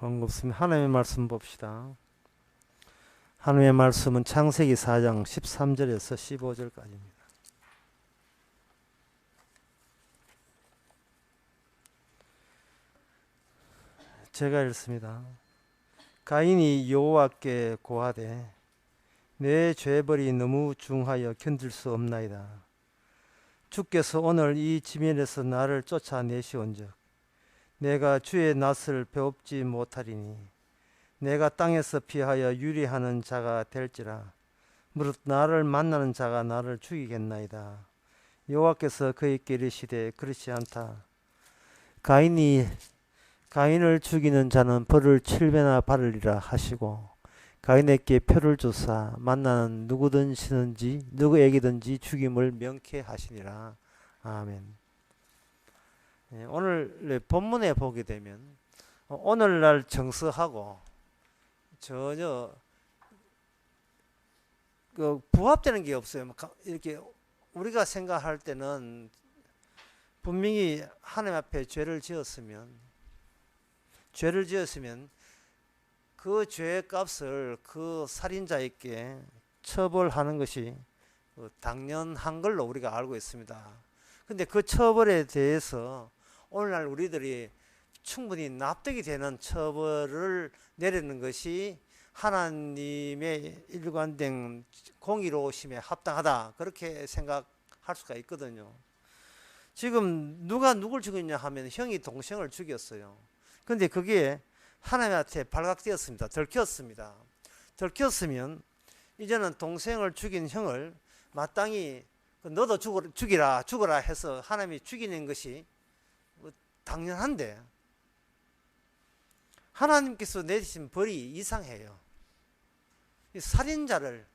반갑습니다. 하나님의 말씀 봅시다. 하나님의 말씀은 창세기 4장 13절에서 15절까지입니다. 제가 읽습니다. 가인이 여호와께 고하되 내 죄벌이 너무 중하여 견딜 수 없나이다. 주께서 오늘 이 지면에서 나를 쫓아내시온즉 내가 주의 낯을 배웁지 못하리니 내가 땅에서 피하여 유리하는 자가 될지라. 무릇 나를 만나는 자가 나를 죽이겠나이다. 여호와께서 그에게 이르시되 그렇지 않다. 가인을 죽이는 자는 벌을 7배나 받으리라 하시고 가인에게 표를 주사 만나는 누구에게든지 죽임을 명케 하시니라. 아멘. 오늘 본문에 보게 되면 오늘날 정서하고 전혀 부합되는 게 없어요. 이렇게 우리가 생각할 때는 분명히 하나님 앞에 죄를 지었으면 그 죄의 값을 그 살인자에게 처벌하는 것이 당연한 걸로 우리가 알고 있습니다. 근데 그 처벌에 대해서 오늘날 우리들이 충분히 납득이 되는 처벌을 내리는 것이 하나님의 일관된 공의로우심에 합당하다, 그렇게 생각할 수가 있거든요. 지금 누가 누굴 죽였냐 하면 형이 동생을 죽였어요. 근데 그게 하나님한테 발각되었습니다. 들켰습니다. 들켰으면 이제는 동생을 죽인 형을 마땅히 너도 죽어라 해서 하나님이 죽이는 것이 당연한데 하나님께서 내리신 벌이 이상해요. 살인자를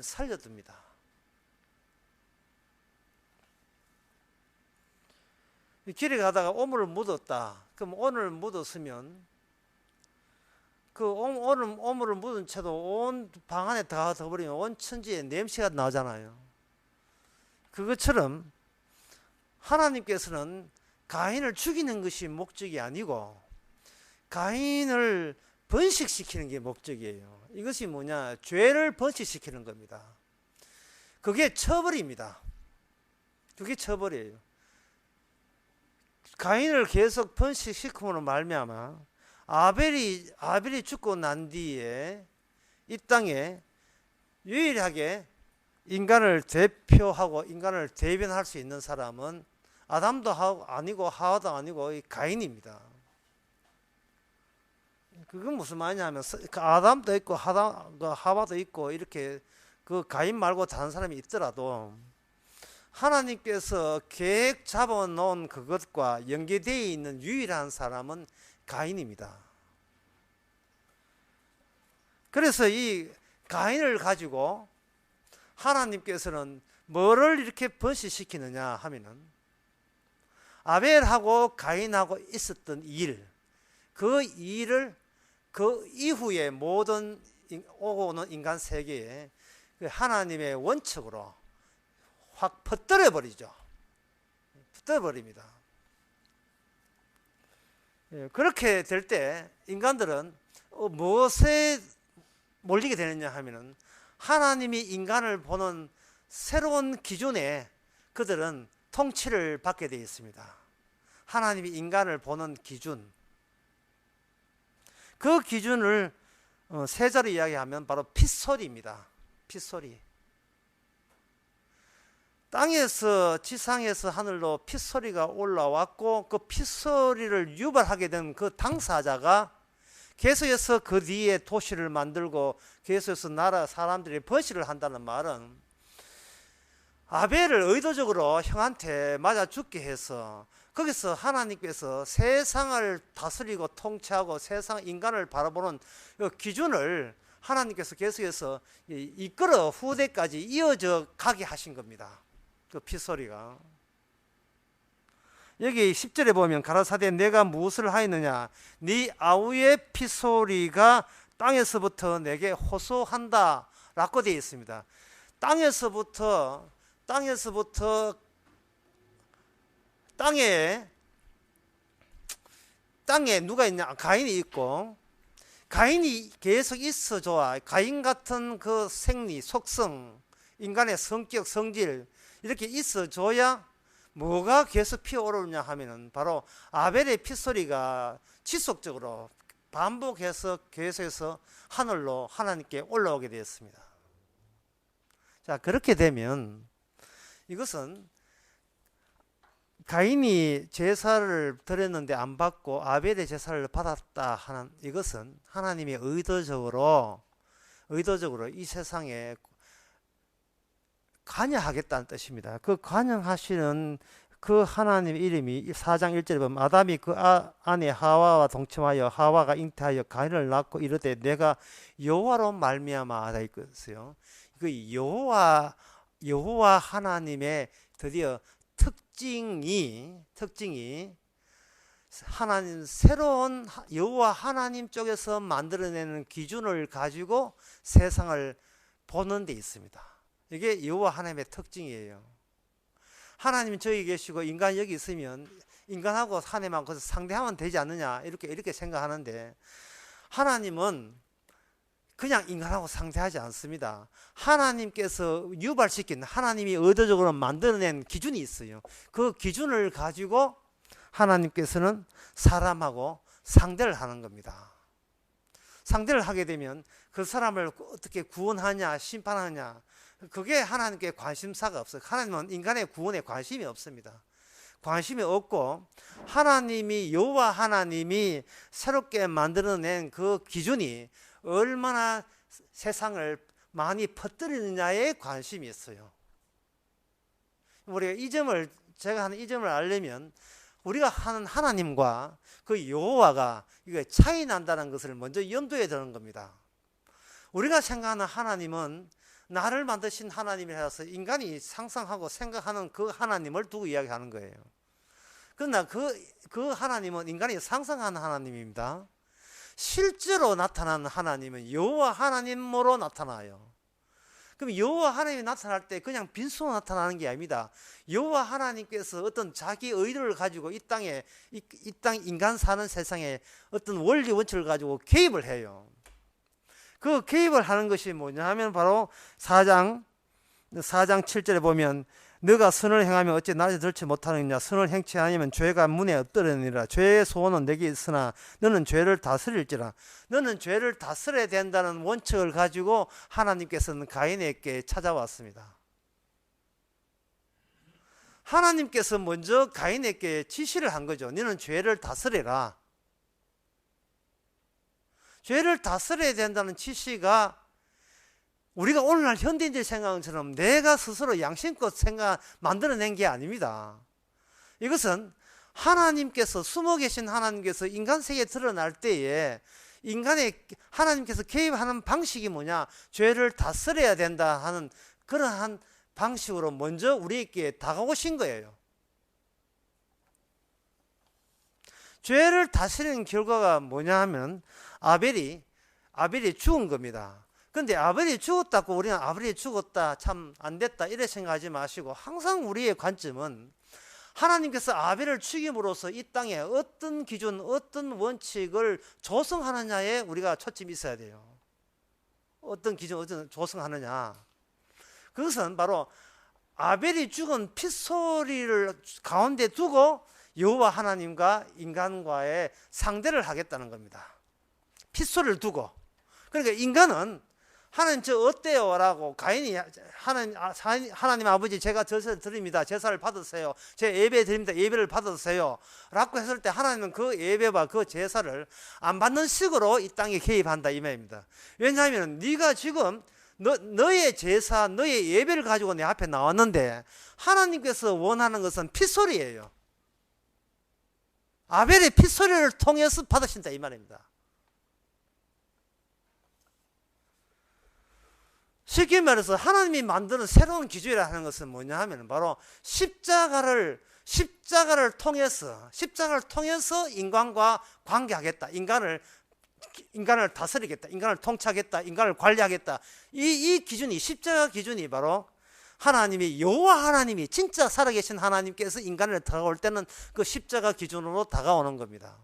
살려둡니다. 길에 가다가 오물을 묻었다. 그럼 오늘 묻었으면 그 오물을 묻은 채도 온 방 안에 다 덮어버리면 온 천지에 냄새가 나잖아요. 그것처럼 하나님께서는 가인을 죽이는 것이 목적이 아니고 가인을 번식시키는 게 목적이에요. 이것이 뭐냐? 죄를 번식시키는 겁니다. 그게 처벌입니다. 그게 처벌이에요. 가인을 계속 번식시킴으로 말미암아 아벨이 죽고 난 뒤에 이 땅에 유일하게 인간을 대표하고 인간을 대변할 수 있는 사람은 아담도 아니고 하와도 아니고 이 가인입니다. 그건 무슨 말이냐 하면 아담도 있고 하와도 있고 이렇게 그 가인 말고 다른 사람이 있더라도 하나님께서 계획 잡아놓은 그것과 연계되어 있는 유일한 사람은 가인입니다. 그래서 이 가인을 가지고 하나님께서는 뭐를 이렇게 번식시키느냐 하면은 아벨하고 가인하고 있었던 그 일을 그 이후에 모든 오고 오는 인간 세계에 하나님의 원칙으로 확 퍼뜨려 버리죠. 퍼뜨려 버립니다. 그렇게 될 때 인간들은 무엇에 몰리게 되느냐 하면은 하나님이 인간을 보는 새로운 기준에 그들은 통치를 받게 되어 있습니다. 하나님이 인간을 보는 기준, 그 기준을 세자로 이야기하면 바로 핏소리입니다. 핏소리. 땅에서 지상에서 하늘로 핏소리가 올라왔고 그 핏소리를 유발하게 된 그 당사자가 계속해서 그 뒤에 도시를 만들고 계속해서 나라 사람들이 번식을 한다는 말은 아벨을 의도적으로 형한테 맞아 죽게 해서 거기서 하나님께서 세상을 다스리고 통치하고 세상 인간을 바라보는 기준을 하나님께서 계속해서 이끌어 후대까지 이어져 가게 하신 겁니다. 그 핏소리가. 여기 10절에 보면 가라사대 내가 무엇을 하였느냐 네 아우의 핏소리가 땅에서부터 내게 호소한다 라고 되어 있습니다. 땅에서부터 땅에 누가 있냐? 가인이 있고, 가인이 계속 있어줘야 가인 같은 그 생리, 속성, 인간의 성격, 성질 이렇게 있어줘야 뭐가 계속 피어오르냐 하면은 바로 아벨의 핏소리가 지속적으로 반복해서 계속해서 하늘로 하나님께 올라오게 되었습니다. 자, 그렇게 되면 이것은 가인이 제사를 드렸는데 안 받고 아벨의 제사를 받았다 하는 이것은 하나님이 의도적으로 이 세상에 관여하겠다는 뜻입니다. 그 관여하시는 그 하나님 이름이 4장 1절에 보면 아담이 그 안에 하와와 동침하여 하와가 잉태하여 가인을 낳고 이르되 내가 여호와로 말미암아 하다 있어요. 그 여호와 하나님의 드디어 특징이 하나님 새로운 여호와 하나님 쪽에서 만들어내는 기준을 가지고 세상을 보는 데 있습니다. 이게 여호와 하나님의 특징이에요. 하나님 저기 계시고 인간 여기 있으면 인간하고 하나님하고 거기서 상대하면 되지 않느냐 이렇게 생각하는데 하나님은 그냥 인간하고 상대하지 않습니다. 하나님께서 유발시킨 하나님이 의도적으로 만들어낸 기준이 있어요. 그 기준을 가지고 하나님께서는 사람하고 상대를 하는 겁니다. 상대를 하게 되면 그 사람을 어떻게 구원하냐 심판하냐 그게 하나님께 관심사가 없어요. 하나님은 인간의 구원에 관심이 없습니다. 관심이 없고 하나님이 여호와 하나님이 새롭게 만들어낸 그 기준이 얼마나 세상을 많이 퍼뜨리느냐에 관심이 있어요. 우리가 제가 하는 이 점을 알려면 우리가 하는 하나님과 그 여호와가 이게 차이 난다는 것을 먼저 염두에 두는 겁니다. 우리가 생각하는 하나님은 나를 만드신 하나님이라서 인간이 상상하고 생각하는 그 하나님을 두고 이야기하는 거예요. 그러나 그 하나님은 인간이 상상하는 하나님입니다. 실제로 나타나는 하나님은 여호와 하나님으로 나타나요. 그럼 여호와 하나님이 나타날 때 그냥 빈수로 나타나는 게 아닙니다. 여호와 하나님께서 어떤 자기 의도를 가지고 이 땅 인간 사는 세상에 어떤 원리 원칙을 가지고 개입을 해요. 그 개입을 하는 것이 뭐냐 하면 바로 4장 7절에 보면 너가 선을 행하면 어찌 낮에 들지 못하느냐 선을 행치 아니면 죄가 문에 엎드리느니라 죄의 소원은 내게 있으나 너는 죄를 다스릴지라. 너는 죄를 다스려야 된다는 원칙을 가지고 하나님께서는 가인에게 찾아왔습니다. 하나님께서 먼저 가인에게 지시를 한 거죠. 너는 죄를 다스려라. 죄를 다스려야 된다는 지시가 우리가 오늘날 현대인들 생각처럼 내가 스스로 양심껏 만들어낸 게 아닙니다. 이것은 하나님께서 숨어 계신 하나님께서 인간 세계에 드러날 때에 하나님께서 개입하는 방식이 뭐냐? 죄를 다스려야 된다 하는 그러한 방식으로 먼저 우리에게 다가오신 거예요. 죄를 다스리는 결과가 뭐냐 하면 아벨이 죽은 겁니다. 근데 아벨이 죽었다고 우리는 아벨이 죽었다 참 안됐다 이래 생각하지 마시고 항상 우리의 관점은 하나님께서 아벨을 죽임으로써 이 땅에 어떤 기준 어떤 원칙을 조성하느냐에 우리가 초점이 있어야 돼요. 어떤 기준 어떤 조성하느냐 그것은 바로 아벨이 죽은 핏소리를 가운데 두고 여호와 하나님과 인간과의 상대를 하겠다는 겁니다. 핏소리를 두고 그러니까 인간은 하나님 저 어때요? 라고 가인이 하나님 아버지 제가 제사를 드립니다. 제사를 받으세요. 제 예배 드립니다. 예배를 받으세요. 라고 했을 때 하나님은 그 예배와 그 제사를 안 받는 식으로 이 땅에 개입한다 이 말입니다. 왜냐하면 네가 지금 너의 제사 너의 예배를 가지고 내 앞에 나왔는데 하나님께서 원하는 것은 핏소리예요. 아벨의 핏소리를 통해서 받으신다 이 말입니다. 쉽게 말해서 하나님이 만드는 새로운 기준이라 하는 것은 뭐냐 하면 바로 십자가를 통해서 인간과 관계하겠다. 인간을 다스리겠다. 인간을 통치하겠다. 인간을 관리하겠다. 이 기준이 십자가 기준이 바로 하나님이 여호와 하나님이 진짜 살아계신 하나님께서 인간을 다가올 때는 그 십자가 기준으로 다가오는 겁니다.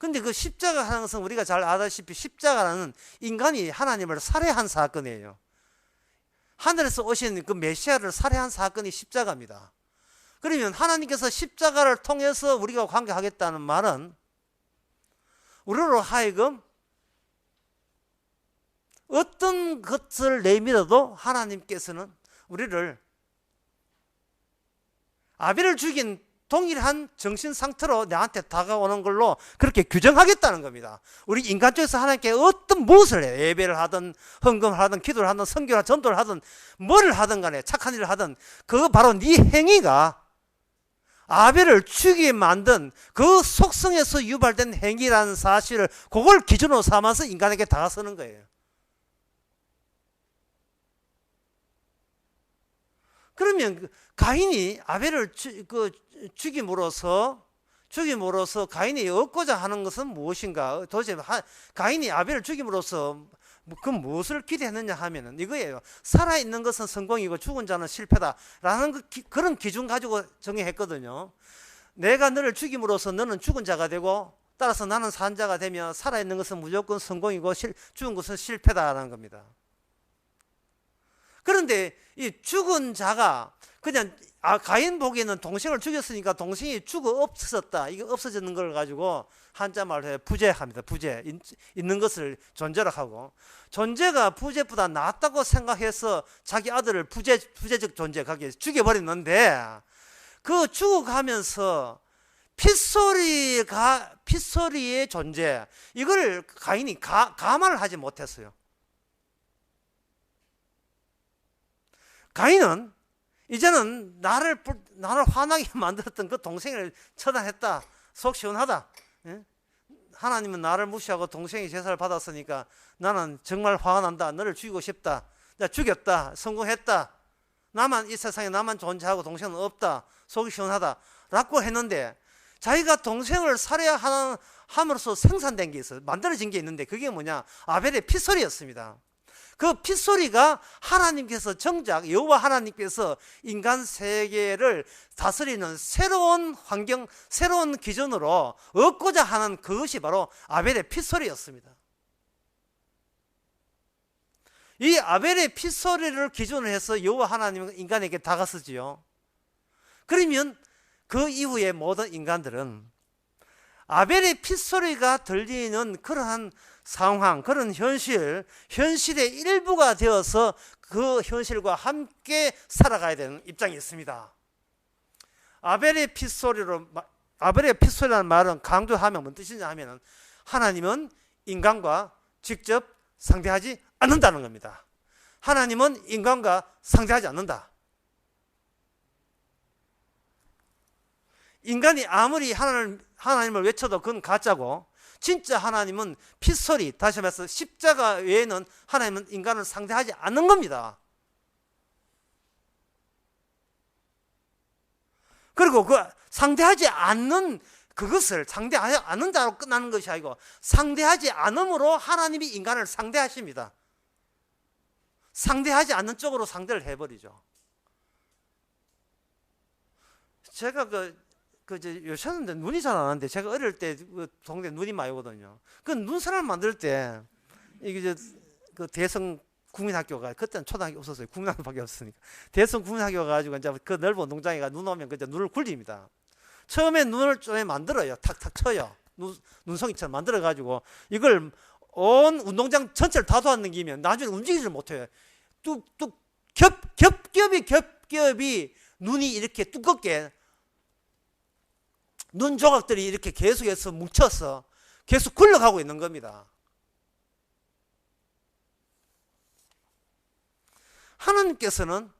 근데 그 십자가 하는 것은 우리가 잘 아다시피 십자가는 인간이 하나님을 살해한 사건이에요. 하늘에서 오신 그 메시아를 살해한 사건이 십자가입니다. 그러면 하나님께서 십자가를 통해서 우리가 관계하겠다는 말은 우리로 하여금 어떤 것을 내밀어도 하나님께서는 우리를 아벨을 죽인 동일한 정신 상태로 내한테 다가오는 걸로 그렇게 규정하겠다는 겁니다. 우리 인간 쪽에서 하나님께 어떤 무엇을 해, 예배를 하든 헌금을 하든 기도를 하든 선교나 전도를 하든 뭐를 하든 간에 착한 일을 하든 그거 바로 네 행위가 아벨을 죽이게 만든 그 속성에서 유발된 행위라는 사실을 그걸 기준으로 삼아서 인간에게 다가서는 거예요. 그러면 가인이 아벨을 죽임으로써 가인이 얻고자 하는 것은 무엇인가? 도대체 가인이 아벨을 죽임으로써 그 무엇을 기대했느냐 하면은 이거예요. 살아있는 것은 성공이고 죽은 자는 실패다라는 그런 기준 가지고 정의했거든요. 내가 너를 죽임으로써 너는 죽은 자가 되고 따라서 나는 산 자가 되며 살아있는 것은 무조건 성공이고 죽은 것은 실패다라는 겁니다. 그런데 이 죽은 자가 그냥 가인 보기에는 동생을 죽였으니까 동생이 죽어 없어졌다. 이거 없어지는 걸 가지고 한자 말로 해 부재합니다. 부재. 있는 것을 존재로 하고 존재가 부재보다 낫다고 생각해서 자기 아들을 부재적 존재 가게 죽여버렸는데 그 죽어가면서 핏소리의 존재 이걸 가인이 감안을 하지 못했어요. 가인은 이제는 나를 화나게 만들었던 그 동생을 처단했다. 속 시원하다. 예? 하나님은 나를 무시하고 동생이 제사를 받았으니까 나는 정말 화가 난다. 너를 죽이고 싶다. 나 죽였다. 성공했다. 이 세상에 나만 존재하고 동생은 없다. 속이 시원하다. 라고 했는데 자기가 동생을 살해함으로써 생산된 게 있어요. 만들어진 게 있는데 그게 뭐냐? 아벨의 핏소리였습니다. 그 핏소리가 하나님께서 정작 여호와 하나님께서 인간 세계를 다스리는 새로운 환경, 새로운 기준으로 얻고자 하는 그것이 바로 아벨의 핏소리였습니다. 이 아벨의 핏소리를 기준으로 해서 여호와 하나님은 인간에게 다가서지요. 그러면 그 이후에 모든 인간들은 아벨의 핏소리가 들리는 그러한 상황, 그런 현실의 일부가 되어서 그 현실과 함께 살아가야 되는 입장이 있습니다. 아벨의 핏소리라는 말은 강조하면 무슨 뜻이냐 하면 하나님은 인간과 직접 상대하지 않는다는 겁니다. 하나님은 인간과 상대하지 않는다. 인간이 아무리 하나님을 외쳐도 그건 가짜고 진짜 하나님은 핏소리, 다시 말해서 십자가 외에는 하나님은 인간을 상대하지 않는 겁니다. 그리고 그 상대하지 않는 그것을 상대하지 않는다로 끝나는 것이 아니고 상대하지 않음으로 하나님이 인간을 상대하십니다. 상대하지 않는 쪽으로 상대를 해버리죠. 제가 요새는 눈이 잘 안 왔는데 제가 어릴 때 그 동네 눈이 많이 오거든요. 그 눈사람 만들 때 이게 그 대성 국민학교가 그때는 초등학교 없었어요. 국민학교밖에 없으니까 대성 국민학교가 가지고 이제 그 넓은 운동장에가 눈 오면 그때 눈을 굴립니다. 처음에 눈을 좀 만들어요. 탁탁 쳐요. 눈송이처럼 만들어 가지고 이걸 온 운동장 전체를 다 도안넘기면 나중에 움직이질 못해요. 뚝뚝 겹겹이 눈이 이렇게 두껍게 눈 조각들이 이렇게 계속해서 뭉쳐서 계속 굴러가고 있는 겁니다. 하나님께서는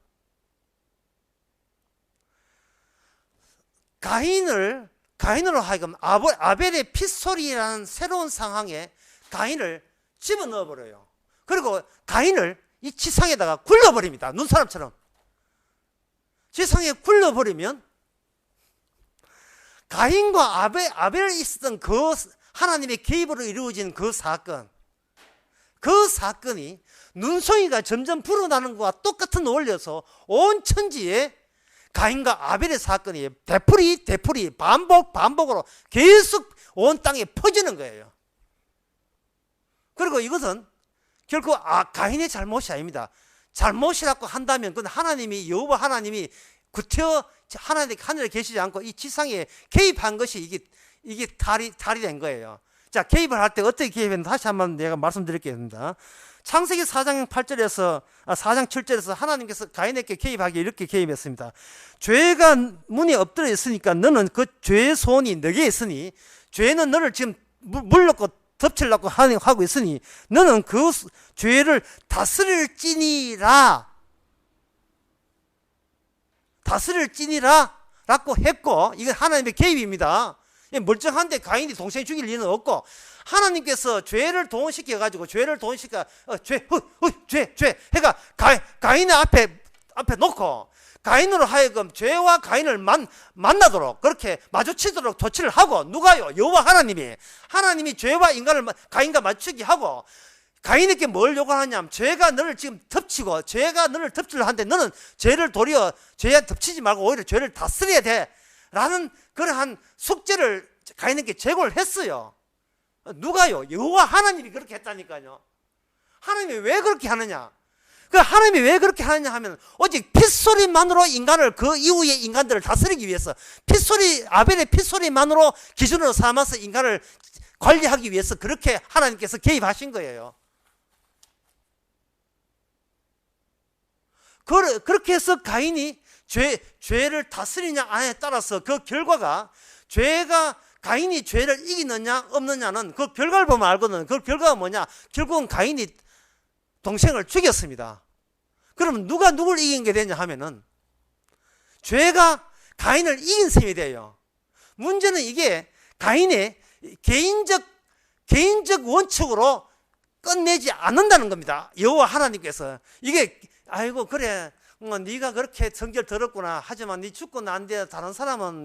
가인으로 하여금 아벨의 핏소리라는 새로운 상황에 가인을 집어넣어 버려요. 그리고 가인을 이 지상에다가 굴려버립니다. 눈사람처럼. 지상에 굴려버리면 가인과 아벨이 있었던 그 하나님의 개입으로 이루어진 그 사건이 눈송이가 점점 불어나는 것과 똑같은 원리여서 온 천지에 가인과 아벨의 사건이 되풀이 반복으로 계속 온 땅에 퍼지는 거예요. 그리고 이것은 결코 가인의 잘못이 아닙니다. 잘못이라고 한다면 그건 하나님이, 여호와 하나님이 구태여 하늘에 계시지 않고 이 지상에 개입한 것이 이게 탈이 된 거예요. 자, 개입을 할 때 어떻게 개입했는지 다시 한번 내가 말씀드리겠습니다. 창세기 4장 7절에서 하나님께서 가인에게 개입하기 이렇게 개입했습니다. 죄가 문에 엎드려 있으니까 너는 그 죄의 소원이 너게 있으니, 죄는 너를 지금 물렸고 덮치려고 하고 있으니 너는 그 죄를 다스릴지니라 라고 했고, 이건 하나님의 개입입니다. 멀쩡한데 가인이 동생 죽일 리는 없고, 하나님께서 죄를 동원시켜 가지고 죄 해가 가인의 앞에 놓고 가인으로 하여금 죄와 가인을 만나도록 그렇게 마주치도록 조치를 하고, 누가요? 여호와 하나님이 죄와 인간을 가인과 맞추게 하고, 가인에게 뭘 요구하냐면 죄가 너를 지금 덮치고 죄가 너를 덮치려 하는데 너는 죄를 도리어 죄에 덮치지 말고 오히려 죄를 다스려야 돼 라는 그러한 숙제를 가인에게 제공을 했어요. 누가요? 여호와 하나님이 그렇게 했다니까요. 하나님이 왜 그렇게 하느냐? 하나님이 왜 그렇게 하느냐 하면 오직 핏소리만으로 인간을, 그 이후의 인간들을 다스리기 위해서, 아벨의 핏소리만으로 기준으로 삼아서 인간을 관리하기 위해서 그렇게 하나님께서 개입하신 거예요. 그렇게 해서 가인이 죄를 다스리냐 안에 따라서 그 결과가, 가인이 죄를 이기느냐 없느냐는 그 결과를 보면 알거든. 그 결과가 뭐냐? 결국은 가인이 동생을 죽였습니다. 그러면 누가 누굴 이긴 게 되냐 하면은 죄가 가인을 이긴 셈이 돼요. 문제는 이게 가인의 개인적 원칙으로 끝내지 않는다는 겁니다. 여호와 하나님께서 이게 아이고 그래 네가 그렇게 성질 더럽구나, 하지만 네 죽고 난 뒤에 다른 사람은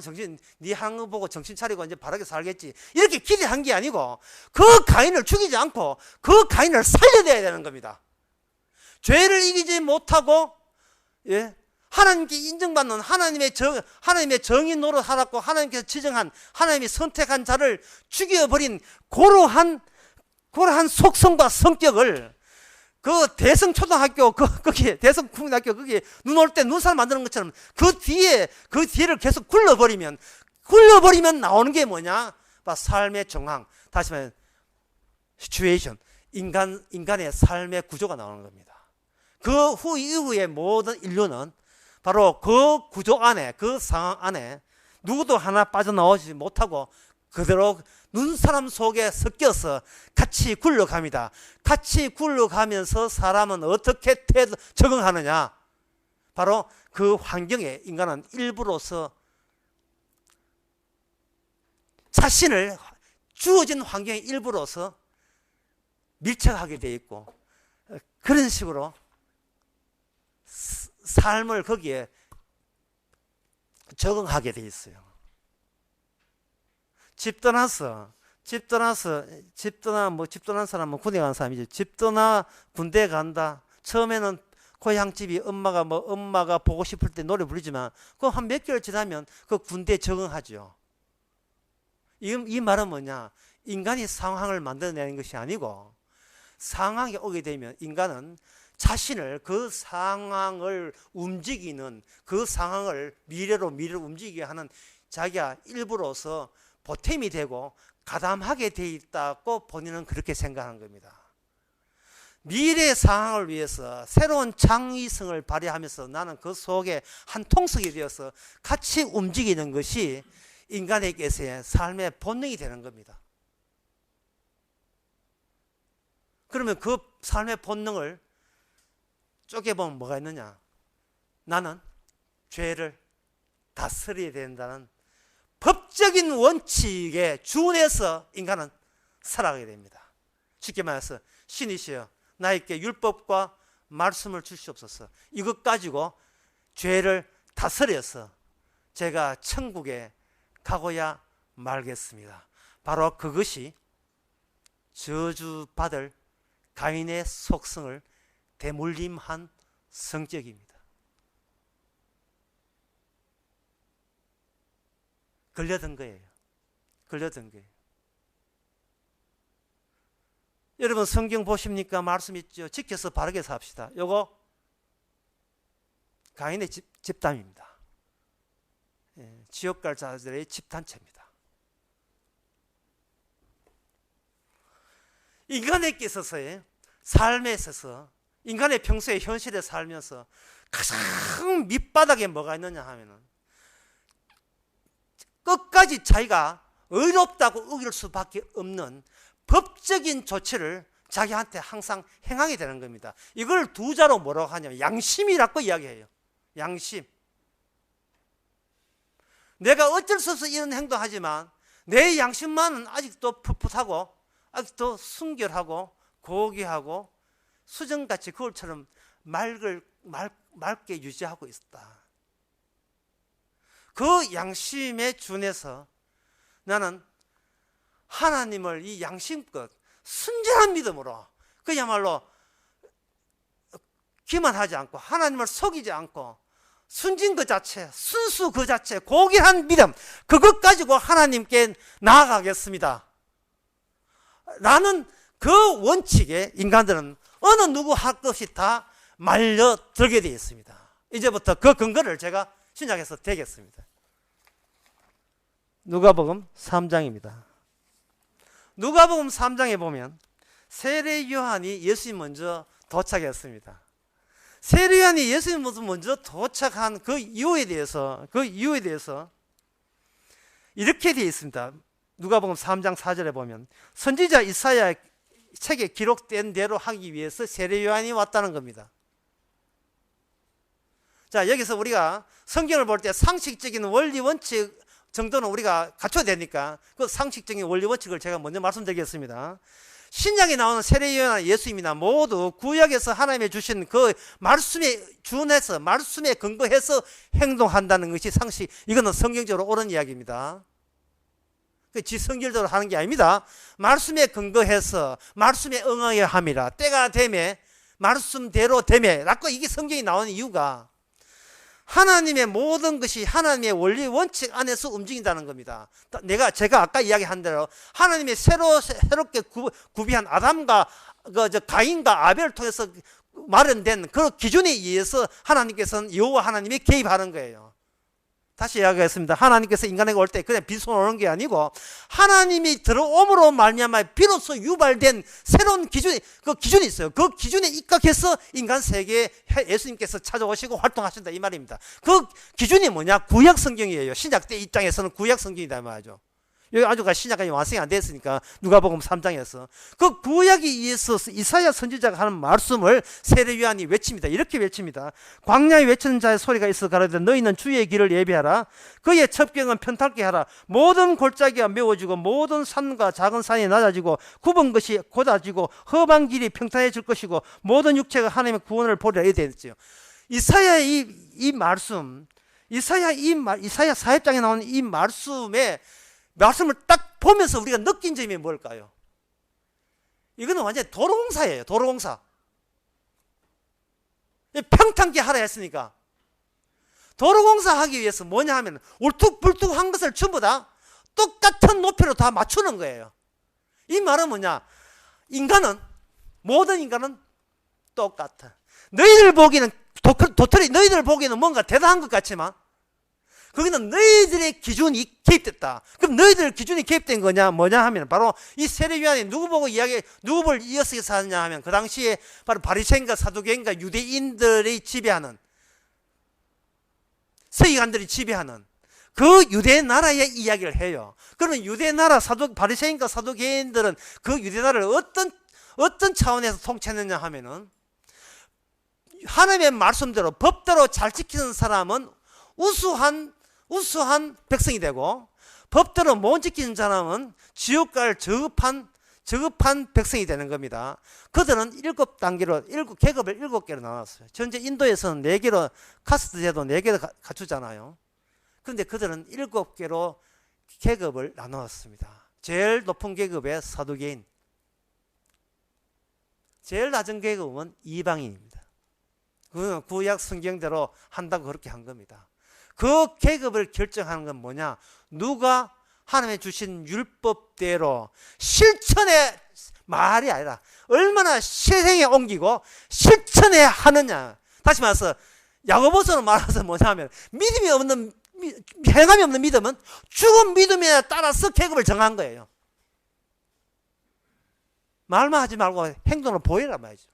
정신, 네 하는 거 보고 정신 차리고 이제 바르게 살겠지, 이렇게 기대한 게 아니고 그 가인을 죽이지 않고 그 가인을 살려내야 되는 겁니다. 죄를 이기지 못하고 하나님께 인정받는 하나님의 정의 노릇하라고 하나님께서 지정한, 하나님이 선택한 자를 죽여버린 고러한 속성과 성격을, 그 대성초등학교 거기에 대성국민학교 거기에 눈 올 때 눈살 만드는 것처럼 그 뒤를 계속 굴러버리면 나오는 게 뭐냐? 삶의 정황, 다시 말하면 시츄에이션, 인간의 삶의 구조가 나오는 겁니다. 그 이후에 모든 인류는 바로 그 구조 안에, 그 상황 안에 누구도 하나 빠져나오지 못하고 그대로 눈사람 속에 섞여서 같이 굴러갑니다. 같이 굴러가면서 사람은 어떻게 적응하느냐? 바로 그 환경에 인간은 일부로서 자신을 주어진 환경의 일부로서 밀착하게 되어 있고, 그런 식으로 삶을 거기에 적응하게 되어 있어요. 집 떠난 사람은 군대 간 사람이죠. 집 떠나 군대 간다. 처음에는 고향집이 엄마가 보고 싶을 때 노래 부르지만 그 한 몇 개월 지나면 그 군대에 적응하죠. 이 말은 뭐냐? 인간이 상황을 만들어내는 것이 아니고, 상황이 오게 되면 인간은 자신을, 그 상황을 움직이는, 그 상황을 미래로 움직이게 하는 자기가 일부로서 보탬이 되고 가담하게 돼 있다고 본인은 그렇게 생각하는 겁니다. 미래 상황을 위해서 새로운 창의성을 발휘하면서 나는 그 속에 한 통속이 되어서 같이 움직이는 것이 인간에게서의 삶의 본능이 되는 겁니다. 그러면 그 삶의 본능을 쪼개보면 뭐가 있느냐? 나는 죄를 다스려야 된다는 법적인 원칙에 준해서 인간은 살아가게 됩니다. 쉽게 말해서 신이시여 나에게 율법과 말씀을 주시옵소서. 이것 가지고 죄를 다스려서 제가 천국에 가고야 말겠습니다. 바로 그것이 저주받을 가인의 속성을 대물림한 성격입니다. 걸려든 거예요. 걸려든 거예요. 여러분 성경 보십니까? 말씀 있죠. 지켜서 바르게 삽시다. 요거 가인의 집단입니다. 지옥 갈 자들의 집단체입니다. 인간에게 있어서의 삶에 있어서 인간의 평소에 현실에 살면서 가장 밑바닥에 뭐가 있느냐 하면은 끝까지 자기가 의롭다고 어길 수밖에 없는 법적인 조치를 자기한테 항상 행하게 되는 겁니다. 이걸 두 자로 뭐라고 하냐면 양심이라고 이야기해요. 양심. 내가 어쩔 수 없어 이런 행동하지만 내 양심만은 아직도 풋풋하고 아직도 순결하고 고귀하고 수정같이 거울처럼 맑게 유지하고 있다. 그 양심에 준해서 나는 하나님을 이 양심껏 순전한 믿음으로 그야말로 기만하지 않고 하나님을 속이지 않고 순진 그 자체, 순수 그 자체, 고귀한 믿음, 그것 가지고 하나님께 나아가겠습니다 라는 그 원칙에 인간들은 어느 누구 할 것 없이 다 말려들게 되어 있습니다. 이제부터 그 근거를 제가 신약에서 대겠습니다. 누가복음 3장입니다. 누가복음 3장에 보면 세례 요한이 예수님 먼저 도착했습니다. 세례 요한이 예수님 먼저 도착한 그 이유에 대해서 이렇게 되어 있습니다. 누가복음 3장 4절에 보면 선지자 이사야 책에 기록된 대로 하기 위해서 세례 요한이 왔다는 겁니다. 자, 여기서 우리가 성경을 볼 때 상식적인 원리 원칙 정도는 우리가 갖춰야 되니까 그 상식적인 원리 원칙을 제가 먼저 말씀드리겠습니다. 신약에 나오는 세례 요한이나 예수님이나 모두 구약에서 하나님이 주신 그 말씀에 준해서 말씀에 근거해서 행동한다는 것이 상식. 이거는 성경적으로 옳은 이야기입니다. 지성질대로 하는 게 아닙니다. 말씀에 근거해서 말씀에 응하여 함이라 때가 되매 말씀대로 되매 라고 이게 성경이 나오는 이유가 하나님의 모든 것이 하나님의 원리 원칙 안에서 움직인다는 겁니다. 제가 아까 이야기한 대로 하나님의 새롭게 구비한 아담과 가인과 아벨을 통해서 마련된 그 기준에 의해서 하나님께서는 여호와 하나님이 개입하는 거예요. 다시 이야기하겠습니다. 하나님께서 인간에게 올 때 그냥 빈손 오는 게 아니고 하나님이 들어옴으로 말미암아 비로소 유발된 새로운 기준이 있어요. 그 기준에 입각해서 인간 세계에 예수님께서 찾아오시고 활동하신다 이 말입니다. 그 기준이 뭐냐? 구약 성경이에요. 신약 때 입장에서는 구약 성경이다 말이죠. 여기 아주가 신약까지 완성이 안 됐으니까 누가복음 3장에서 그 구약에 의해서 이사야 선지자가 하는 말씀을 세례 요한이 외칩니다. 이렇게 외칩니다. 광야에 외치는 자의 소리가 있어 가로되 너희는 주의 길을 예비하라. 그의 첩경은 편탈게 하라. 모든 골짜기가 메워지고 모든 산과 작은 산이 낮아지고 굽은 것이 곧아지고 험한 길이 평탄해질 것이고 모든 육체가 하나님의 구원을 보리라. 이렇게 되었죠. 이사야의 이 말씀, 이사야 4장에 나오는 이 말씀을 딱 보면서 우리가 느낀 점이 뭘까요? 이거는 완전히 도로공사예요. 도로공사. 평탄케 하라 했으니까 도로공사 하기 위해서 뭐냐 하면 울퉁불퉁한 것을 전부 다 똑같은 높이로 다 맞추는 거예요. 이 말은 뭐냐? 모든 인간은 똑같아. 너희들 보기에는 도토리 너희들 보기에는 뭔가 대단한 것 같지만 거기는 너희들의 기준이 개입됐다. 그럼 너희들 기준이 개입된 거냐 뭐냐 하면 바로 이 세례 요한이 누구를 이어서 사느냐 하면 그 당시에 바로 바리새인과 사두개인과 유대인들이 지배하는 서기관들이 지배하는 그 유대 나라의 이야기를 해요. 그러면 유대 나라 바리새인과 사두개인들은 그 유대 나라를 어떤 차원에서 통치했느냐 하면은 하나님의 말씀대로 법대로 잘 지키는 사람은 우수한 백성이 되고 법대로 못 지키는 사람은 지옥 갈 저급한 백성이 되는 겁니다. 그들은 7단계로 계급을 7개로 나눴어요. 현재 인도에서는 4개로 카스트 제도 4개로 갖추잖아요. 그런데 그들은 7개로 계급을 나누었습니다. 제일 높은 계급의 사두개인, 제일 낮은 계급은 이방인입니다. 그건 구약 성경대로 한다고 그렇게 한 겁니다. 그 계급을 결정하는 건 뭐냐? 누가 하나님의 주신 율법대로 실천의 말이 아니라 얼마나 실행에 옮기고 실천해 하느냐. 다시 말해서 야고보서로 말해서 뭐냐면 믿음이 없는 행함이 없는 믿음은 죽은 믿음에 따라서 계급을 정한 거예요. 말만 하지 말고 행동으로 보이란 말이죠.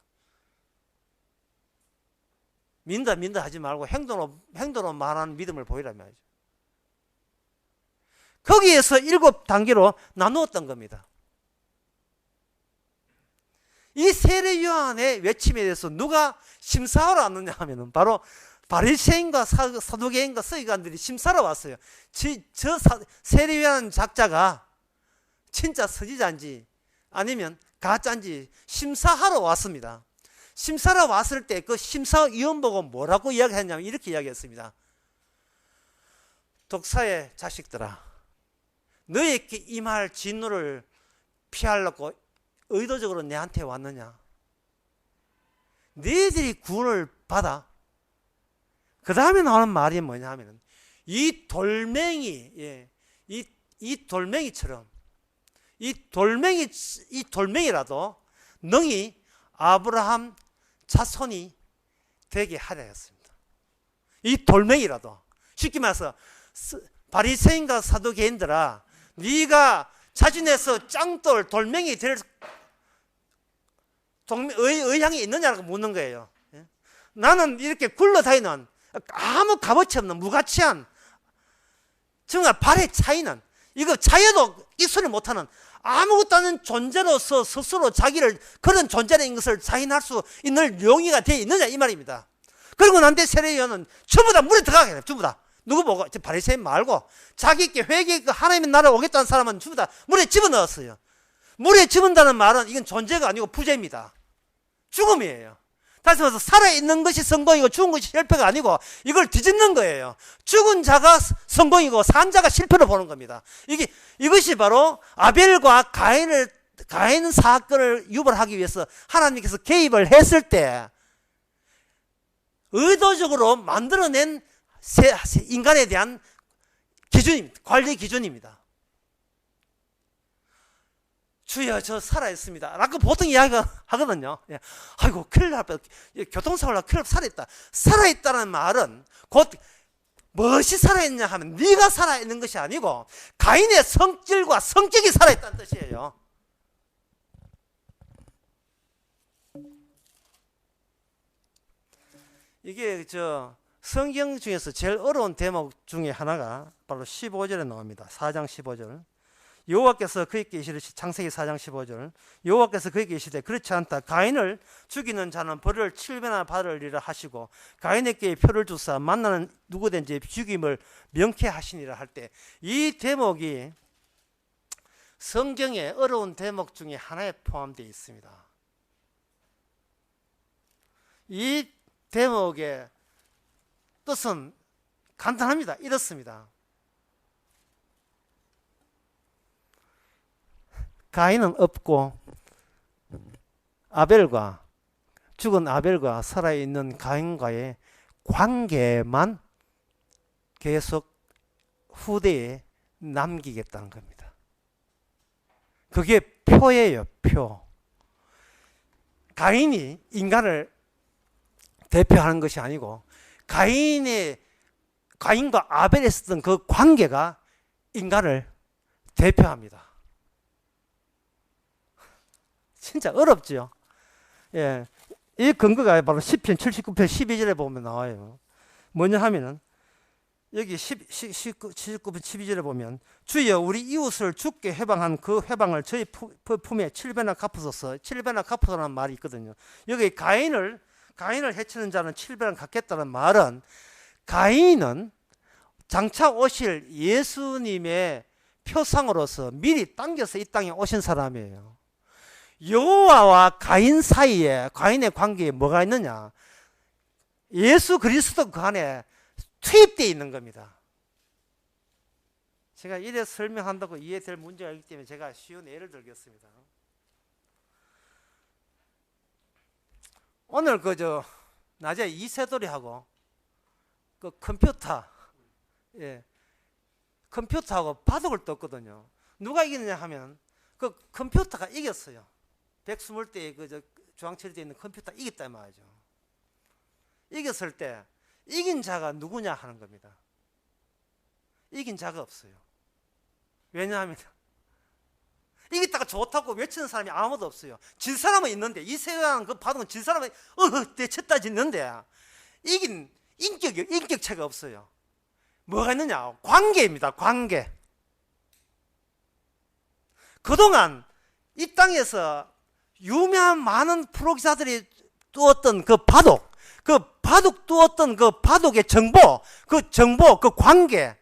믿는다 하지 말고 행동으로 말하는 믿음을 보이란 말이죠. 거기에서 7단계로 나누었던 겁니다. 이 세례 요한의 외침에 대해서 누가 심사하러 왔느냐 하면은 바로 바리새인과 사두개인과 서기관들이 심사하러 왔어요. 세례 요한 작자가 진짜 선지자인지 아니면 가짜인지 심사하러 왔습니다. 심사하러 왔을 때 그 심사위원 보고 뭐라고 이야기했냐면 이렇게 이야기했습니다. 독사의 자식들아, 너에게 임할 진노를 피하려고 의도적으로 내한테 왔느냐? 너희들이 구원을 받아. 그 다음에 나오는 말이 뭐냐 하면 이 돌멩이, 이 돌멩이처럼 이 돌멩이라도 능히 아브라함 자손이 되게 하려 했습니다. 이 돌멩이라도. 쉽게 말해서 바리새인과 사두개인들아, 네가 자진해서 짱돌 돌멩이 될 의향이 있느냐고 묻는 거예요. 나는 이렇게 굴러다니는 아무 값어치 없는 무가치한 정말 발의 차이는 이거 자유도 입술을 못하는 아무것도 않은 존재로서 스스로 자기를 그런 존재라는 것을 자인할 수 있는 용의가 되어 있느냐 이 말입니다. 그리고 난 뒤 세례요한은 전부 다 물에 들어가게 돼요. 전부 다. 누구 보고? 바리새인 말고 자기께 회개 하나님의 나라에 오겠다는 사람은 전부 다 물에 집어넣었어요. 물에 집은다는 말은 이건 존재가 아니고 부재입니다. 죽음이에요. 다시 말해서 살아있는 것이 성공이고 죽은 것이 실패가 아니고 이걸 뒤집는 거예요. 죽은 자가 성공이고 산 자가 실패로 보는 겁니다. 이것이 바로 아벨과 가인 사건을 유발하기 위해서 하나님께서 개입을 했을 때 의도적으로 만들어낸 인간에 대한 기준입니다. 관리 기준입니다. 주여 저 살아있습니다 라고 보통 이야기가 하거든요. 아이고 큰일 날 뻔, 교통사고를 큰일 날 살아있다. 살아있다는 말은 곧 무엇이 살아있냐 하면 네가 살아있는 것이 아니고 가인의 성질과 성격이 살아있다는 뜻이에요. 이게 성경 중에서 제일 어려운 대목 중에 하나가 바로 15절에 나옵니다. 4장 15절. 여호와께서 그에게 이르시되 창세기 4장 15절 여호와께서 그에게 이르시되 그렇지 않다. 가인을 죽이는 자는 벌을 7배나 받으리라 하시고 가인에게 표를 주사 만나는 누구든지 죽임을 명쾌하시니라 할 때 이 대목이 성경의 어려운 대목 중에 하나에 포함되어 있습니다. 이 대목의 뜻은 간단합니다. 이렇습니다. 가인은 없고 죽은 아벨과 살아있는 가인과의 관계만 계속 후대에 남기겠다는 겁니다. 그게 표예요. 표. 가인이 인간을 대표하는 것이 아니고 가인과 아벨이 있었던 그 관계가 인간을 대표합니다. 진짜 어렵죠. 예. 이 근거가 바로 시편 79편 12절에 보면 나와요. 뭐냐 하면은 여기 79편 12절에 보면 주여 우리 이웃을 죽게 해방한 그 해방을 저희 품에 7배나 갚으소서. 7배나 갚으소라는 말이 있거든요. 여기 가인을 해치는 자는 7배나 갚겠다는 말은 가인은 장차 오실 예수님의 표상으로서 미리 당겨서 이 땅에 오신 사람이에요. 여호와와 가인 사이에 가인의 관계에 뭐가 있느냐? 예수 그리스도 그 안에 투입되어 있는 겁니다. 제가 이래 설명한다고 이해될 문제가 있기 때문에 제가 쉬운 예를 들겠습니다. 오늘 낮에 이세돌이하고 그 컴퓨터 예, 컴퓨터하고 바둑을 떴거든요. 누가 이기느냐 하면 그 컴퓨터가 이겼어요. 120대의 그 중앙처리되어 있는 컴퓨터가 이겼단 말이죠. 이겼을 때 이긴 자가 누구냐 하는 겁니다. 이긴 자가 없어요. 왜냐하면 이겼다가 좋다고 외치는 사람이 아무도 없어요. 진 사람은 있는데, 이세라는 그 바둑은 진 사람은 대쳤다 짓는데 이긴 인격체가 없어요. 뭐가 있느냐? 관계입니다. 관계. 그동안 이 땅에서 유명한 많은 프로 기사들이 뚜었던 그 바둑 뚜었던 그 바둑의 정보, 그 관계.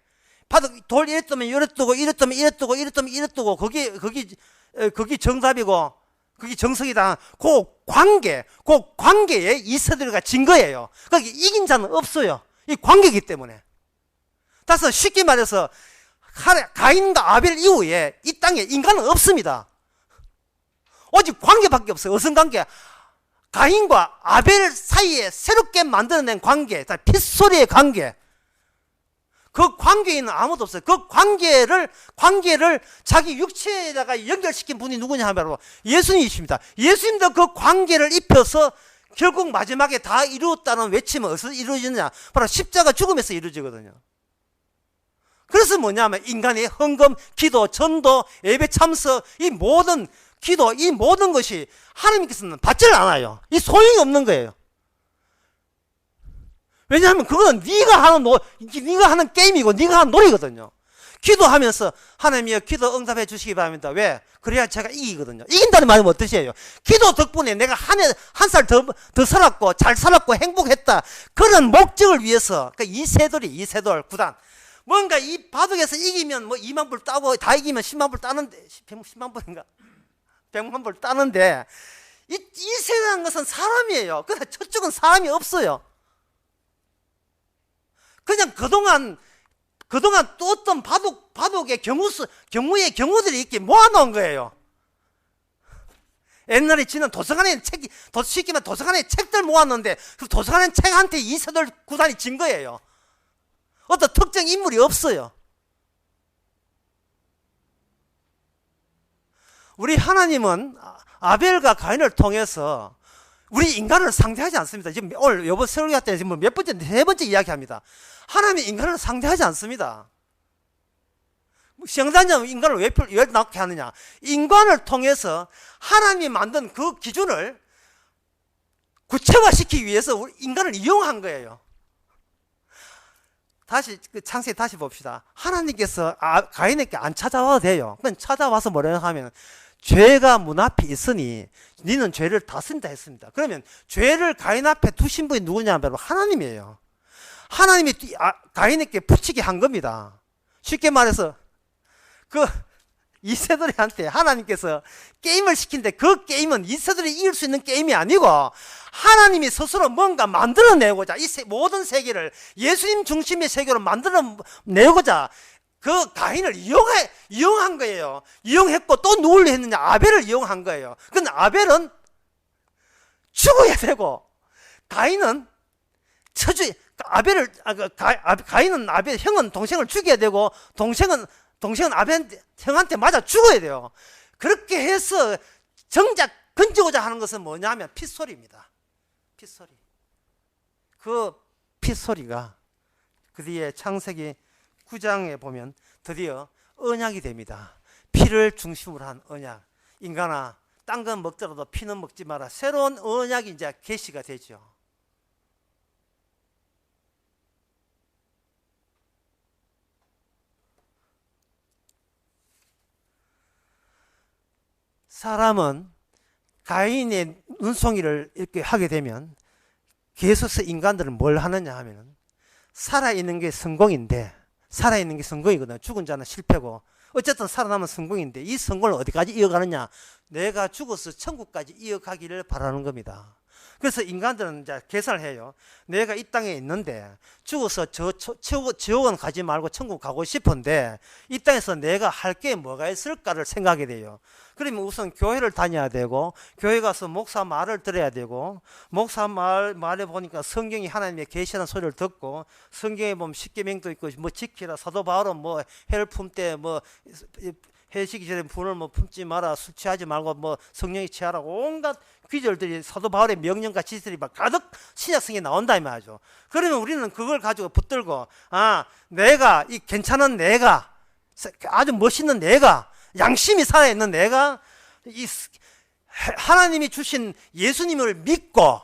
바둑 돌 이래 뜨면 이래 뜨고 이래 뜨면 이래 뜨고 이래 뜨면 이래 뜨고 거기 정답이고 그게 정석이다. 그 관계에 이세돌이가 진 거예요. 거기 이긴 자는 없어요. 이 관계이기 때문에. 따라서 쉽게 말해서 가인과 아벨 이후에 이 땅에 인간은 없습니다. 오직 관계밖에 없어요. 어떤 관계? 가인과 아벨 사이에 새롭게 만들어낸 관계, 핏소리의 관계. 그 관계에는 아무도 없어요. 그 관계를 자기 육체에다가 연결시킨 분이 누구냐 하면 바로 예수님이십니다. 예수님도 그 관계를 입혀서 결국 마지막에 다 이루었다는 외침은 어디서 이루어지느냐? 바로 십자가 죽음에서 이루어지거든요. 그래서 뭐냐면 인간의 헌금, 기도, 전도, 예배 참석, 이 모든 기도, 이 모든 것이 하나님께서는 받지를 않아요. 이 소용이 없는 거예요. 왜냐하면 그거는 네가 하는 게임이고 네가 하는 놀이거든요. 기도하면서 하나님이여 기도 응답해 주시기 바랍니다. 왜? 그래야 제가 이기거든요. 이긴다는 말은 뭔 뜻이에요? 기도 덕분에 내가 한 살 더 살았고 잘 살았고 행복했다. 그런 목적을 위해서 이세돌 구단 뭔가 이 바둑에서 이기면 뭐 2만 불 따고 다 이기면 10만 불 따는데 10만 불인가? 100만 불 따는데 이세라는 것은 사람이에요. 근데 저쪽은 사람이 없어요. 그냥 그동안 또 어떤 바둑의 경우의 경우들이 이렇게 모아놓은 거예요. 옛날에 지는 도서관에 쉽게 말해 도서관에 책들 모았는데 그 도서관에 책한테 이세돌 구단이 진 거예요. 어떤 특정 인물이 없어요. 우리 하나님은 아벨과 가인을 통해서 우리 인간을 상대하지 않습니다. 지금 오늘 여보 설교할 때 지금 몇 번째, 세 번째 이야기합니다. 하나님이 인간을 상대하지 않습니다. 시행자는 인간을 왜 낳게 하느냐? 인간을 통해서 하나님이 만든 그 기준을 구체화시키기 위해서 우리 인간을 이용한 거예요. 다시 창세기 다시 봅시다. 하나님께서 가인에게 안 찾아와도 돼요. 그건 찾아와서 뭐라고 하면 죄가 문 앞에 있으니 너는 죄를 다스린다 했습니다. 그러면 죄를 가인 앞에 두신 분이 누구냐 하면 하나님이에요. 하나님이 가인에게 붙이게 한 겁니다. 쉽게 말해서 이세돌이한테 하나님께서 게임을 시킨데 그 게임은 이세돌이 이길 수 있는 게임이 아니고 하나님이 스스로 뭔가 만들어내고자 이 모든 세계를 예수님 중심의 세계로 만들어내고자 그 가인을 이용한 거예요. 이용했고 또 누굴 했느냐? 아벨을 이용한 거예요. 근데 아벨은 죽어야 되고 가인은 가인은 형은 동생을 죽여야 되고 동생은 형한테 맞아 죽어야 돼요. 그렇게 해서 정작 건지고자 하는 것은 뭐냐 하면 핏소리입니다. 핏소리. 그 핏소리가 그 뒤에 창세기 9장에 보면 드디어 언약이 됩니다. 피를 중심으로 한 언약. 인간아, 딴 건 먹더라도 피는 먹지 마라. 새로운 언약이 이제 계시가 되죠. 사람은 가인의 눈송이를 이렇게 하게 되면 계속해서 인간들은 뭘 하느냐 하면 살아있는 게 성공인데 살아있는 게 성공이거든. 죽은 자는 실패고 어쨌든 살아남은 성공인데 이 성공을 어디까지 이어가느냐? 내가 죽어서 천국까지 이어가기를 바라는 겁니다. 그래서 인간들은 이제 계산을 해요. 내가 이 땅에 있는데 죽어서 지옥은 가지 말고 천국 가고 싶은데 이 땅에서 내가 할 게 뭐가 있을까를 생각하게 돼요. 그러면 우선 교회를 다녀야 되고, 교회 가서 목사 말을 들어야 되고, 목사 말에 보니까 성경이 하나님의 계시하는 소리를 듣고, 성경에 보면 십계명도 있고 뭐 지키라, 사도 바울은 뭐 해를 품때 뭐 해시기 전에 분을 뭐 품지 마라, 술 취하지 말고 뭐 성령이 취하라고 온갖 귀절들이 사도 바울의 명령과 지시들이 막 가득 신약성에 나온다 이 말이죠. 그러면 우리는 그걸 가지고 붙들고, 내가 이 괜찮은 내가, 아주 멋있는 내가, 양심이 살아있는 내가 이 하나님이 주신 예수님을 믿고,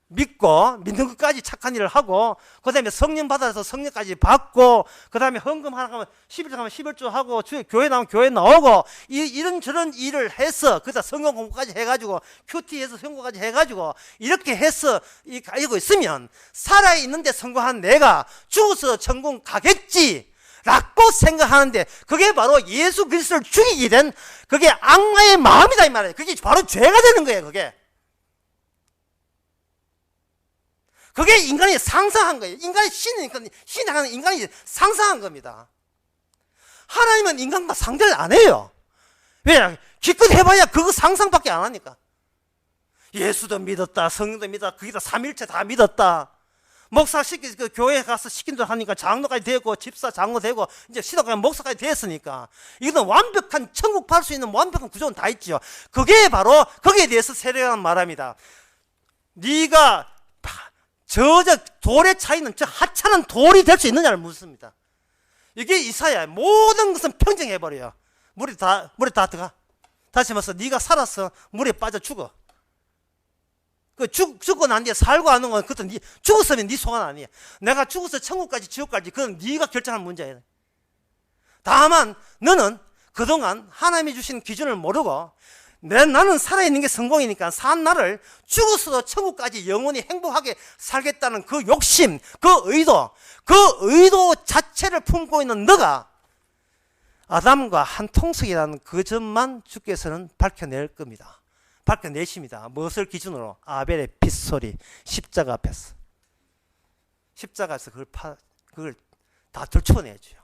믿는 것까지 착한 일을 하고, 그 다음에 성령 받아서 성령까지 받고, 그 다음에 헌금 하나 하면 11조 하면 11조 하고, 교회 나오면 교회 나오고, 이런저런 일을 해서, 그다 성경 공부까지 해가지고, 큐티에서 성공까지 해가지고, 이렇게 해서 가지고 있으면, 살아있는데 성공한 내가 죽어서 천국 가겠지 라고 생각하는데, 그게 바로 예수 그리스도를 죽이게 된 그게 악마의 마음이다 이 말이에요. 그게 바로 죄가 되는 거예요. 그게 인간이 상상한 거예요. 인간이 신이니까, 신하는 인간이 상상한 겁니다. 하나님은 인간과 상대를 안 해요. 왜냐? 기껏 해봐야 그거 상상밖에 안 하니까. 예수도 믿었다, 성령도 믿었다, 거기다 삼일체 다 믿었다. 목사 그 교회 가서 시킨다 하니까 장로까지 되고, 집사 장로 되고, 이제 시도가 목사까지 됐으니까. 이거는 완벽한, 천국 갈 수 있는 완벽한 구조는 다 있죠. 그게 바로, 거기에 대해서 세례요한은 말합니다. 네가 저 돌에 차있는 저 하찮은 돌이 될 수 있느냐를 묻습니다. 이게 이사야. 모든 것은 평정해버려요. 물에 다 들어가. 다시 말해서 네가 살아서 물에 빠져 죽어. 죽고 난 뒤에 살고 하는 건 그것도 죽었으면 네 소관 아니야. 내가 죽어서 천국까지 지옥까지 그건 네가 결정할 문제야. 다만 너는 그동안 하나님이 주신 기준을 모르고 나는 살아있는 게 성공이니까 산 나를 죽어서도 천국까지 영원히 행복하게 살겠다는 그 욕심, 그 의도 자체를 품고 있는 너가 아담과 한 통속이라는 그 점만 주께서는 밝혀낼 겁니다. 밝혀내십니다. 무엇을 기준으로? 아벨의 핏소리, 십자가 앞에서. 십자가에서 그걸 다 들춰내죠.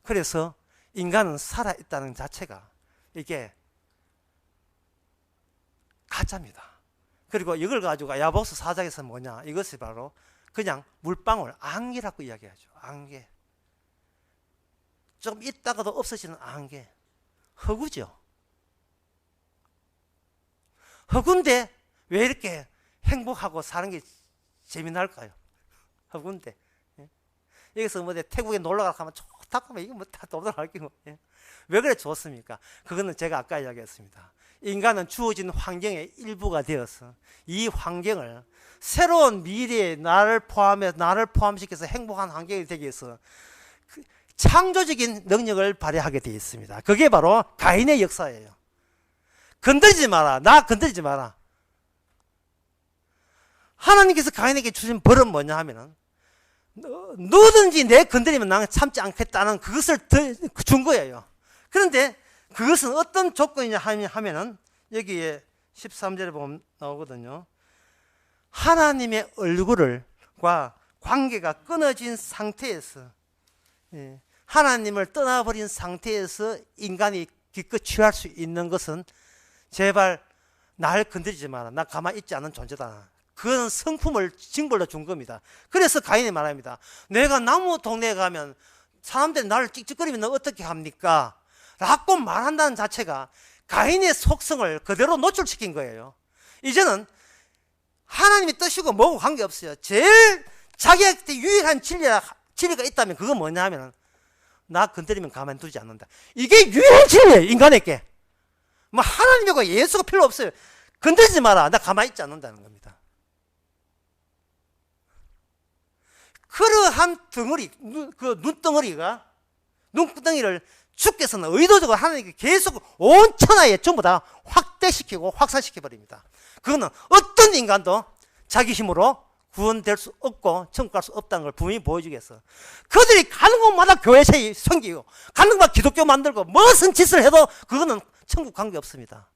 그래서 인간은 살아있다는 자체가 이게 가짜입니다. 그리고 이걸 가지고 야고보서 4장에서 뭐냐? 이것이 바로 그냥 물방울, 안개라고 이야기하죠. 안개. 좀 있다가도 없어지는 안개. 허구죠. 허구인데 왜 이렇게 행복하고 사는 게 재미날까요? 허구인데. 여기서 뭐 태국에 놀러 가면 좋다고 하면 이거 뭐 다 놀러갈 게 뭐. 왜 그래 좋습니까? 그거는 제가 아까 이야기했습니다. 인간은 주어진 환경의 일부가 되어서 이 환경을 새로운 미래에 나를 포함시켜서 행복한 환경이 되기 위해서 창조적인 능력을 발휘하게 되어 있습니다. 그게 바로 가인의 역사예요. 건드리지 마라. 나 건드리지 마라. 하나님께서 가인에게 주신 벌은 뭐냐 하면은 누구든지 내 건드리면 나는 참지 않겠다는 그것을 준 거예요. 그런데 그것은 어떤 조건이냐 하면은 여기에 13절에 보면 나오거든요. 하나님의 얼굴과 관계가 끊어진 상태에서, 하나님을 떠나버린 상태에서 인간이 기껏 취할 수 있는 것은 제발 날 건드리지 마라. 나 가만히 있지 않은 존재다. 그건 성품을 징벌로 준 겁니다. 그래서 가인이 말합니다. 내가 나무 동네에 가면 사람들이 나를 찍찍거리면 어떻게 합니까? 라고 말한다는 자체가 가인의 속성을 그대로 노출시킨 거예요. 이제는 하나님의 뜻이고 뭐고 관계없어요. 제일 자기한테 유일한 진리가 있다면 그건 뭐냐 하면 나 건드리면 가만두지 않는다. 이게 유일한 진리예요. 인간에게. 뭐 하나님과 예수가 필요 없어요. 건드리지 마라. 나 가만히 있지 않는다는 겁니다. 그러한 덩어리, 그 눈덩이를 주께서는 의도적으로 하나님께 계속 온 천하에 전부 다 확대시키고 확산시켜버립니다. 그거는 어떤 인간도 자기 힘으로 구원될 수 없고 천국 갈 수 없다는 걸 분명히 보여주기 위해서 그들이 가는 곳마다 교회 생기고 가는 곳마다 기독교 만들고 무슨 짓을 해도 그거는 천국 관계 없습니다.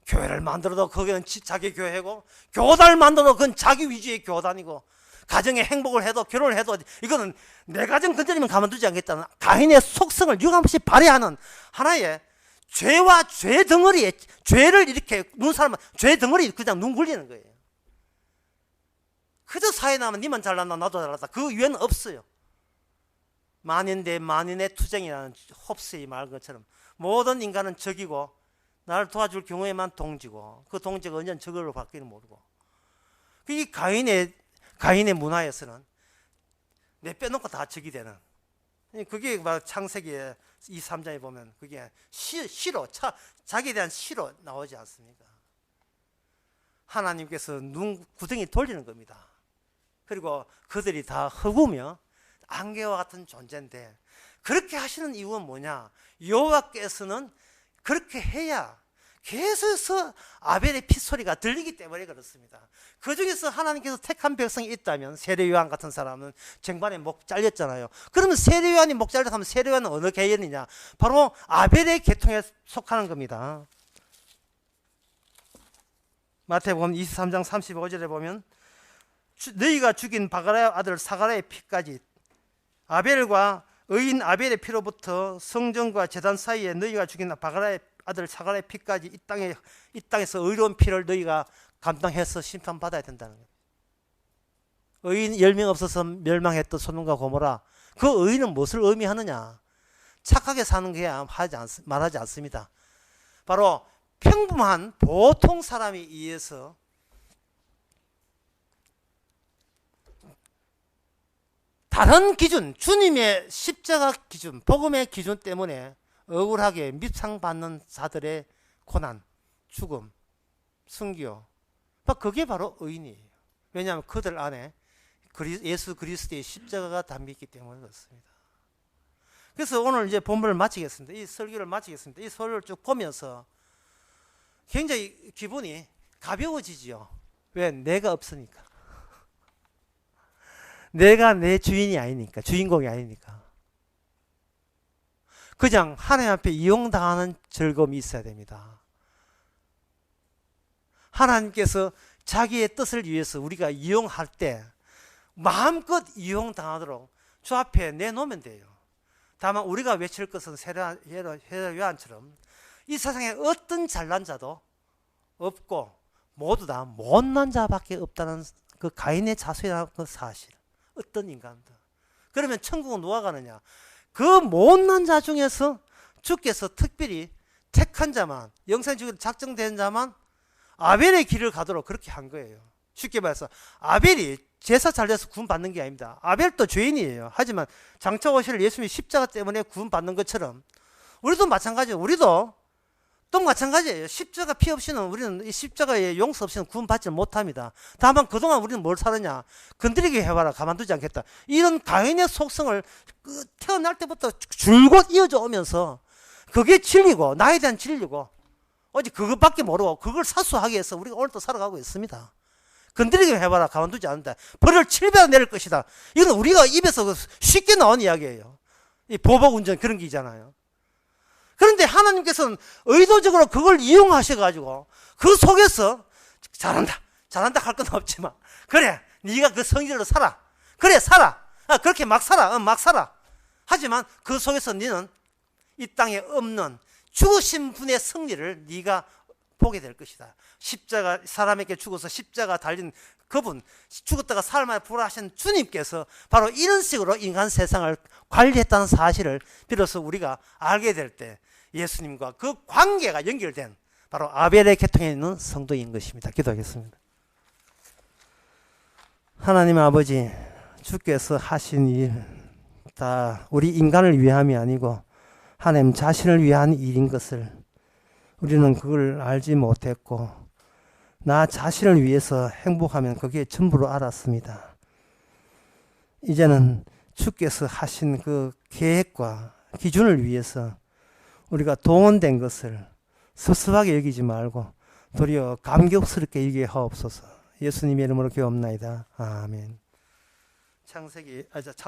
교회를 만들어도 거기는 자기 교회고, 교단을 만들어도 그건 자기 위주의 교단이고, 가정의 행복을 해도 결혼을 해도 이거는 내 가정 건드리면 가만두지 않겠다는 가인의 속성을 유감없이 발휘하는 하나의 죄와 죄 덩어리에, 죄를 이렇게 눈 사람은 죄 덩어리 그냥 눈 굴리는 거예요. 그저 사회 나면 니만 잘났나 나도 잘났다, 그 위에는 없어요. 만인 대 만인의 투쟁이라는 홉스의 말 것처럼 모든 인간은 적이고 나를 도와줄 경우에만 동지고, 그 동지가 언제 적으로 바뀌는 모르고, 이 가인의 문화에서는 내 빼놓고 다 적이 되는, 그게 막 창세기 2, 3장에 보면 그게 시로, 자기에 대한 시로 나오지 않습니까? 하나님께서 눈 구덩이 돌리는 겁니다. 그리고 그들이 다 흑우며 안개와 같은 존재인데, 그렇게 하시는 이유는 뭐냐? 여호와께서는 그렇게 해야 계속해서 아벨의 핏소리가 들리기 때문에 그렇습니다. 그 중에서 하나님께서 택한 백성이 있다면, 세례요한 같은 사람은 쟁반에 목 잘렸잖아요. 그러면 세례요한이 목 잘렸다면 세례요한은 어느 계열이냐? 바로 아벨의 계통에 속하는 겁니다. 마태복음 23장 35절에 보면 너희가 죽인 바가라의 아들 사가라의 피까지, 아벨과 의인 아벨의 피로부터 성전과 제단 사이에 너희가 죽인 바가라의 아들 사가라의 피까지 이 땅에서 의로운 피를 너희가 감당해서 심판받아야 된다는 거예요. 의인 10명 없어서 멸망했던 소돔과 고모라, 그 의인은 무엇을 의미하느냐? 착하게 사는 게 말하지 않습니다. 바로 평범한 보통 사람에 의해서 다른 기준, 주님의 십자가 기준, 복음의 기준 때문에 억울하게 밉상받는 자들의 고난, 죽음, 순교, 그게 바로 의인이에요. 왜냐하면 그들 안에 예수 그리스도의 십자가가 담겨있기 때문에 그렇습니다. 그래서 오늘 이제 본문을 마치겠습니다. 이 설교를 마치겠습니다. 이 설교를 쭉 보면서 굉장히 기분이 가벼워지지요. 왜? 내가 없으니까. 내가 내 주인이 아니니까, 주인공이 아니니까. 그냥 하나님 앞에 이용당하는 즐거움이 있어야 됩니다. 하나님께서 자기의 뜻을 위해서 우리가 이용할 때 마음껏 이용당하도록 주 앞에 내놓으면 돼요. 다만 우리가 외칠 것은 세례요한처럼 이 세상에 어떤 잘난 자도 없고 모두 다 못난 자밖에 없다는 그 가인의 자수라는 그 사실. 어떤 인간도. 그러면 천국은 누가 가느냐? 그 못난 자 중에서 주께서 특별히 택한 자만, 영생 주기로 작정된 자만 아벨의 길을 가도록 그렇게 한 거예요. 쉽게 말해서 아벨이 제사 잘 돼서 구원 받는 게 아닙니다. 아벨도 죄인이에요. 하지만 장차 오실 예수님의 십자가 때문에 구원 받는 것처럼 우리도 마찬가지예요. 우리도 또 마찬가지예요. 십자가 피 없이는, 우리는 이 십자가의 용서 없이는 구원 받지 못합니다. 다만 그동안 우리는 뭘 사느냐? 건드리게 해봐라, 가만두지 않겠다. 이런 가인의 속성을 태어날 때부터 줄곧 이어져 오면서 그게 진리고, 나에 대한 진리고, 오직 그것밖에 모르고 그걸 사수하기 위해서 우리가 오늘도 살아가고 있습니다. 건드리게 해봐라, 가만두지 않는다. 벌을 7배나 내릴 것이다. 이건 우리가 입에서 쉽게 나온 이야기예요. 이 보복운전 그런 게 있잖아요. 그런데 하나님께서는 의도적으로 그걸 이용하셔가지고 그 속에서 잘한다 할 건 없지만, 그래 네가 그 성질로 살아, 그래 살아, 그렇게 막 살아, 막 살아. 하지만 그 속에서 너는 이 땅에 없는 죽으신 분의 승리를 네가 보게 될 것이다. 십자가, 사람에게 죽어서 십자가 달린 그분, 죽었다가 살만에 부활하신 주님께서 바로 이런 식으로 인간 세상을 관리했다는 사실을 비로소 우리가 알게 될 때 예수님과 그 관계가 연결된 바로 아벨의 계통에 있는 성도인 것입니다. 기도하겠습니다. 하나님 아버지, 주께서 하신 일 다 우리 인간을 위함이 아니고 하나님 자신을 위한 일인 것을 우리는 그걸 알지 못했고, 나 자신을 위해서 행복하면 그게 전부로 알았습니다. 이제는 주께서 하신 그 계획과 기준을 위해서 우리가 동원된 것을 섭섭하게 여기지 말고 도리어 감격스럽게 여기게 하옵소서. 예수님의 이름으로 기도합나이다. 아멘. 창세기, 찬송